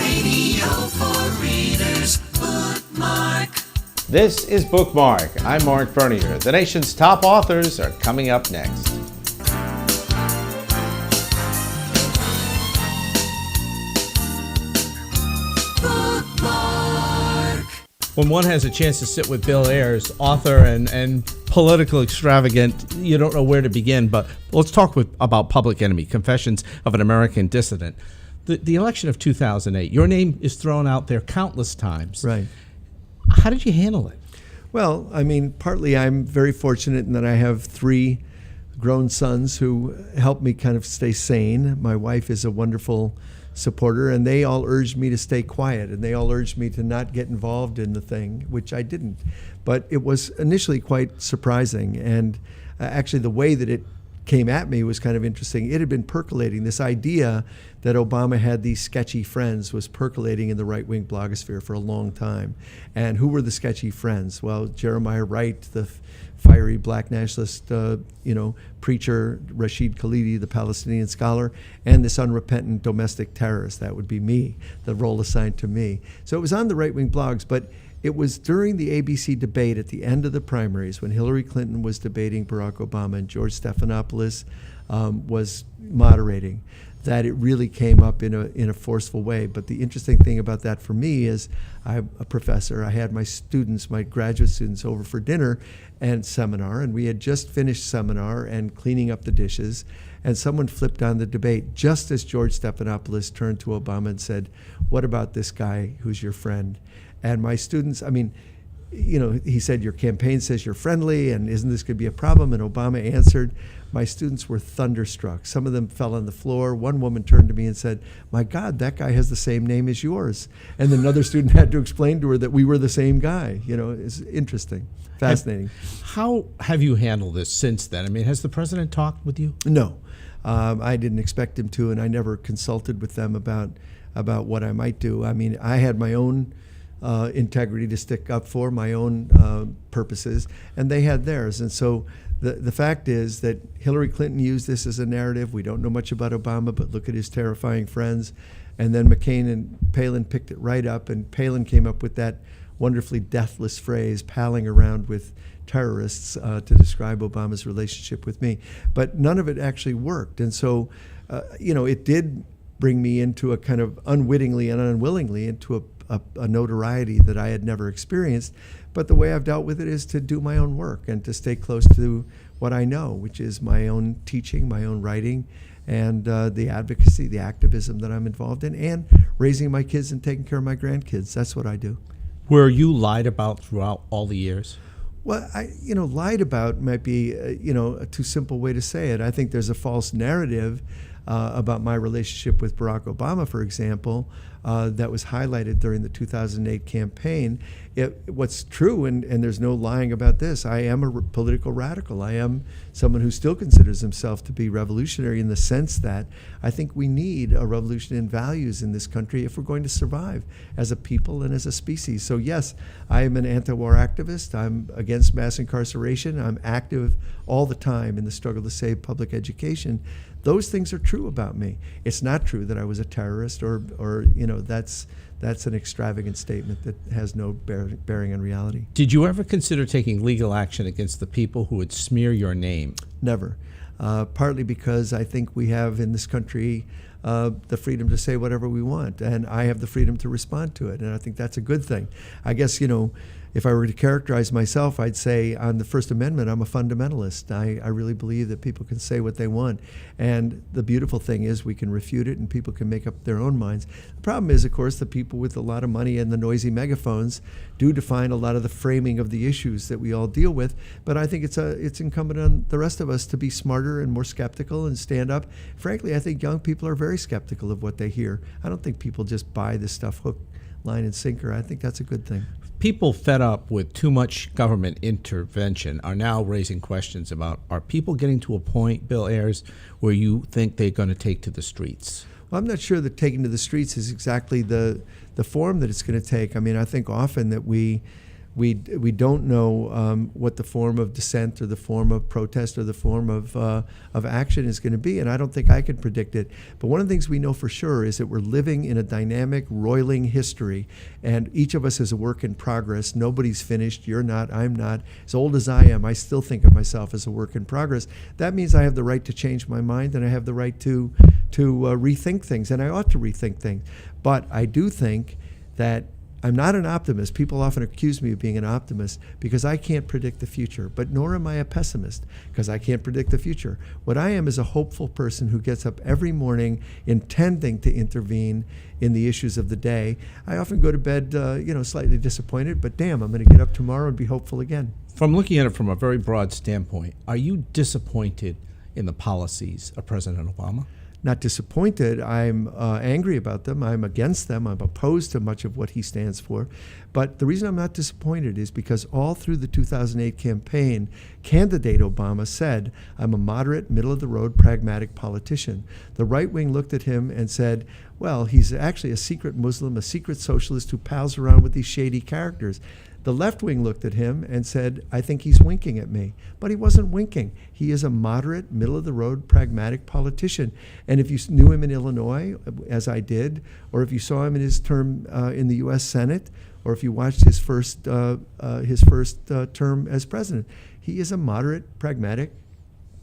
Radio for readers, Bookmark. This is Bookmark. I'm Marc Bernier. The nation's top authors are coming up next. When one has a chance to sit with Bill Ayers, author and political extravagant, you don't know where to begin. But let's talk about Public Enemy, Confessions of an American Dissident. The election of 2008, your name is thrown out there countless times. Right. How did you handle it? Well, I mean, partly I'm very fortunate in that I have 3 grown sons who help me kind of stay sane. My wife is a wonderful supporter, and they all urged me to stay quiet, and they all urged me to not get involved in the thing, which I didn't. But it was initially quite surprising, and actually the way that it came at me was kind of interesting. It had been percolating. This idea that Obama had these sketchy friends was percolating in the right-wing blogosphere for a long time. And who were the sketchy friends? Well, Jeremiah Wright, the fiery black nationalist, preacher, Rashid Khalidi, the Palestinian scholar, and this unrepentant domestic terrorist. That would be me, the role assigned to me. So it was on the right-wing blogs, but it was during the ABC debate at the end of the primaries when Hillary Clinton was debating Barack Obama and George Stephanopoulos was moderating that it really came up in a forceful way. But the interesting thing about that for me is I'm a professor. I had my students, my graduate students, over for dinner and seminar, and we had just finished seminar and cleaning up the dishes, and someone flipped on the debate just as George Stephanopoulos turned to Obama and said, "What about this guy who's your friend?" And my students, he said, "Your campaign says you're friendly, and isn't this going to be a problem?" And Obama answered. My students were thunderstruck. Some of them fell on the floor. One woman turned to me and said, "My God, that guy has the same name as yours." And then another student had to explain to her that we were the same guy. It's interesting, fascinating. How have you handled this since then? I mean, has the president talked with you? No. I didn't expect him to, and I never consulted with them about what I might do. I mean, I had my own integrity to stick up for, my own purposes, and they had theirs. And so the fact is that Hillary Clinton used this as a narrative. We don't know much about Obama, but look at his terrifying friends. And then McCain and Palin picked it right up, and Palin came up with that wonderfully deathless phrase, palling around with terrorists, to describe Obama's relationship with me. But none of it actually worked. And so, it did bring me into a kind of unwittingly and unwillingly into a notoriety that I had never experienced. But the way I've dealt with it is to do my own work and to stay close to what I know, which is my own teaching, my own writing, and the advocacy, the activism that I'm involved in, and raising my kids and taking care of my grandkids. That's what I do. Were you lied about throughout all the years? Well, lied about might be, a too simple way to say it. I think there's a false narrative about my relationship with Barack Obama, for example, that was highlighted during the 2008 campaign. What's true, and there's no lying about this, I am a political radical. I am someone who still considers himself to be revolutionary in the sense that I think we need a revolution in values in this country if we're going to survive as a people and as a species. So yes, I am an anti-war activist. I'm against mass incarceration. I'm active all the time in the struggle to save public education. Those things are true about me. It's not true that I was a terrorist or that's an extravagant statement that has no bearing on reality. Did you ever consider taking legal action against the people who would smear your name? Never. Partly because I think we have in this country the freedom to say whatever we want, and I have the freedom to respond to it, and I think that's a good thing. I guess, if I were to characterize myself, I'd say on the First Amendment, I'm a fundamentalist. I really believe that people can say what they want. And the beautiful thing is we can refute it and people can make up their own minds. The problem is, of course, the people with a lot of money and the noisy megaphones do define a lot of the framing of the issues that we all deal with. But I think it's incumbent on the rest of us to be smarter and more skeptical and stand up. Frankly, I think young people are very skeptical of what they hear. I don't think people just buy this stuff hook, line, and sinker. I think that's a good thing. People fed up with too much government intervention are now raising questions about, are people getting to a point, Bill Ayers, where you think they're going to take to the streets? Well, I'm not sure that taking to the streets is exactly the form that it's going to take. I mean, I think often that we We don't know what the form of dissent or the form of protest or the form of action is going to be, and I don't think I can predict it. But one of the things we know for sure is that we're living in a dynamic, roiling history, and each of us is a work in progress. Nobody's finished. You're not. I'm not. As old as I am, I still think of myself as a work in progress. That means I have the right to change my mind, and I have the right to rethink things, and I ought to rethink things. But I do think that I'm not an optimist. People often accuse me of being an optimist because I can't predict the future, but nor am I a pessimist because I can't predict the future. What I am is a hopeful person who gets up every morning intending to intervene in the issues of the day. I often go to bed, slightly disappointed, but damn, I'm going to get up tomorrow and be hopeful again. From looking at it from a very broad standpoint, are you disappointed in the policies of President Obama? Not disappointed. I'm angry about them. I'm against them. I'm opposed to much of what he stands for. But the reason I'm not disappointed is because all through the 2008 campaign, candidate Obama said, I'm a moderate, middle-of-the-road, pragmatic politician. The right wing looked at him and said, well, he's actually a secret Muslim, a secret socialist who pals around with these shady characters. The left wing looked at him and said, I think he's winking at me. But he wasn't winking. He is a moderate, middle-of-the-road, pragmatic politician. And if you knew him in Illinois, as I did, or if you saw him in his term in the U.S. Senate, or if you watched his first term as president, he is a moderate, pragmatic,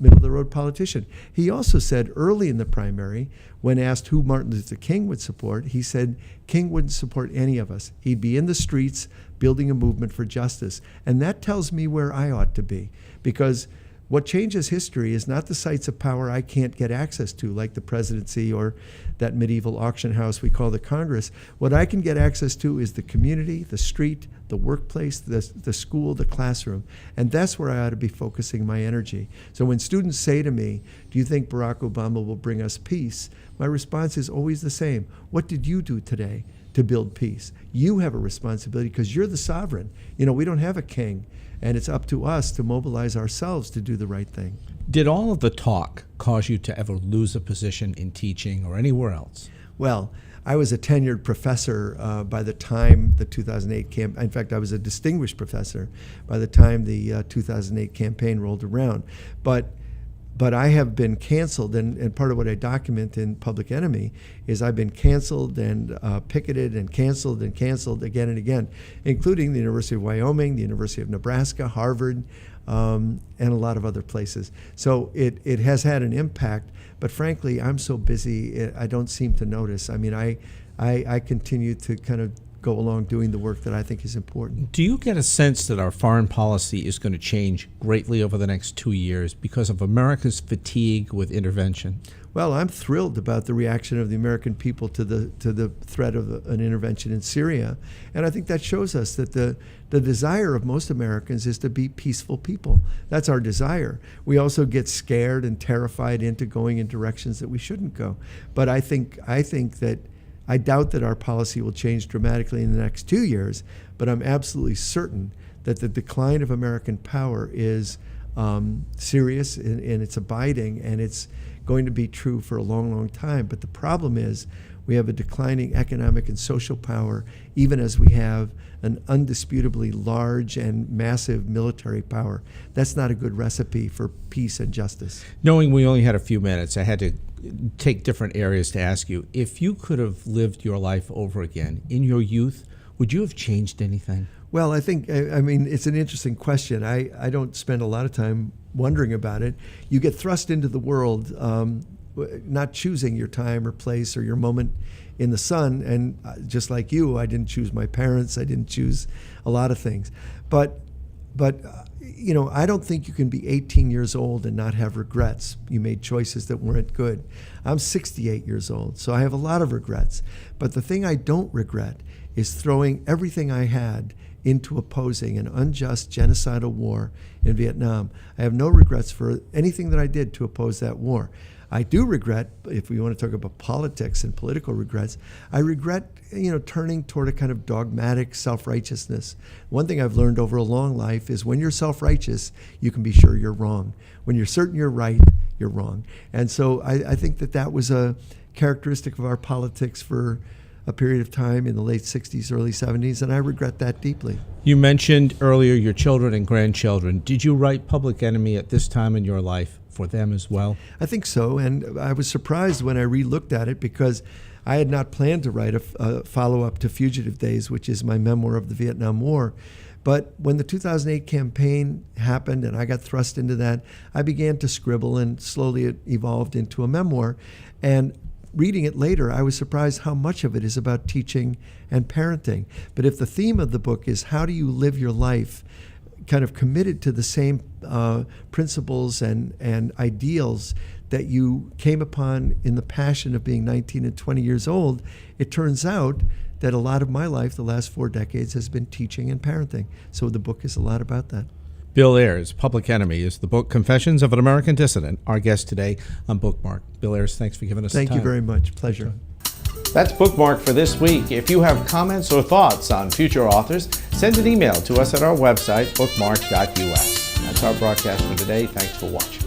middle-of-the-road politician. He also said early in the primary, when asked who Martin Luther King would support, he said King wouldn't support any of us. He'd be in the streets building a movement for justice. And that tells me where I ought to be, because what changes history is not the sites of power I can't get access to, like the presidency or that medieval auction house we call the Congress. What I can get access to is the community, the street, the workplace, the school, the classroom. And that's where I ought to be focusing my energy. So when students say to me, do you think Barack Obama will bring us peace? My response is always the same. What did you do today to build peace? You have a responsibility because you're the sovereign. We don't have a king. And it's up to us to mobilize ourselves to do the right thing. Did all of the talk cause you to ever lose a position in teaching or anywhere else? Well, I was a tenured professor by the time the 2008 campaign. In fact, I was a distinguished professor by the time the 2008 campaign rolled around. But I have been canceled, and part of what I document in Public Enemy is I've been canceled and picketed and canceled again and again, including the University of Wyoming, the University of Nebraska, Harvard, and a lot of other places. So it has had an impact, but frankly, I'm so busy, I don't seem to notice. I mean, I continue to kind of go along doing the work that I think is important. Do you get a sense that our foreign policy is going to change greatly over the next 2 years because of America's fatigue with intervention? Well, I'm thrilled about the reaction of the American people to the threat of an intervention in Syria. And I think that shows us that the desire of most Americans is to be peaceful people. That's our desire. We also get scared and terrified into going in directions that we shouldn't go. But I doubt that our policy will change dramatically in the next 2 years, but I'm absolutely certain that the decline of American power is serious and it's abiding, and it's going to be true for a long, long time. But the problem is we have a declining economic and social power, even as we have an undisputably large and massive military power. That's not a good recipe for peace and justice. Knowing we only had a few minutes, I had to take different areas to ask you. If you could have lived your life over again in your youth, would you have changed anything? Well, I mean, it's an interesting question. I don't spend a lot of time wondering about it. You get thrust into the world not choosing your time or place or your moment in the sun. And just like you, I didn't choose my parents. I didn't choose a lot of things. But I don't think you can be 18 years old and not have regrets. You made choices that weren't good. I'm 68 years old, so I have a lot of regrets. But the thing I don't regret is throwing everything I had into opposing an unjust genocidal war in Vietnam. I have no regrets for anything that I did to oppose that war. I do regret, if we want to talk about politics and political regrets, I regret, turning toward a kind of dogmatic self-righteousness. One thing I've learned over a long life is when you're self-righteous, you can be sure you're wrong. When you're certain you're right, you're wrong. And so I think that was a characteristic of our politics for a period of time in the late 60s, early 70s, and I regret that deeply. You mentioned earlier your children and grandchildren. Did you write Public Enemy at this time in your life for them as well? I think so, and I was surprised when I re-looked at it because I had not planned to write a follow-up to Fugitive Days, which is my memoir of the Vietnam War. But when the 2008 campaign happened and I got thrust into that, I began to scribble, and slowly it evolved into a memoir. And reading it later, I was surprised how much of it is about teaching and parenting. But if the theme of the book is how do you live your life kind of committed to the same principles and ideals that you came upon in the passion of being 19 and 20 years old, it turns out that a lot of my life, the last 4 decades, has been teaching and parenting. So the book is a lot about that. Bill Ayers, Public Enemy, is the book Confessions of an American Dissident, our guest today on Bookmark. Bill Ayers, thanks for giving us the time. Thank you very much. Pleasure. That's Bookmark for this week. If you have comments or thoughts on future authors, send an email to us at our website, bookmark.us. That's our broadcast for today. Thanks for watching.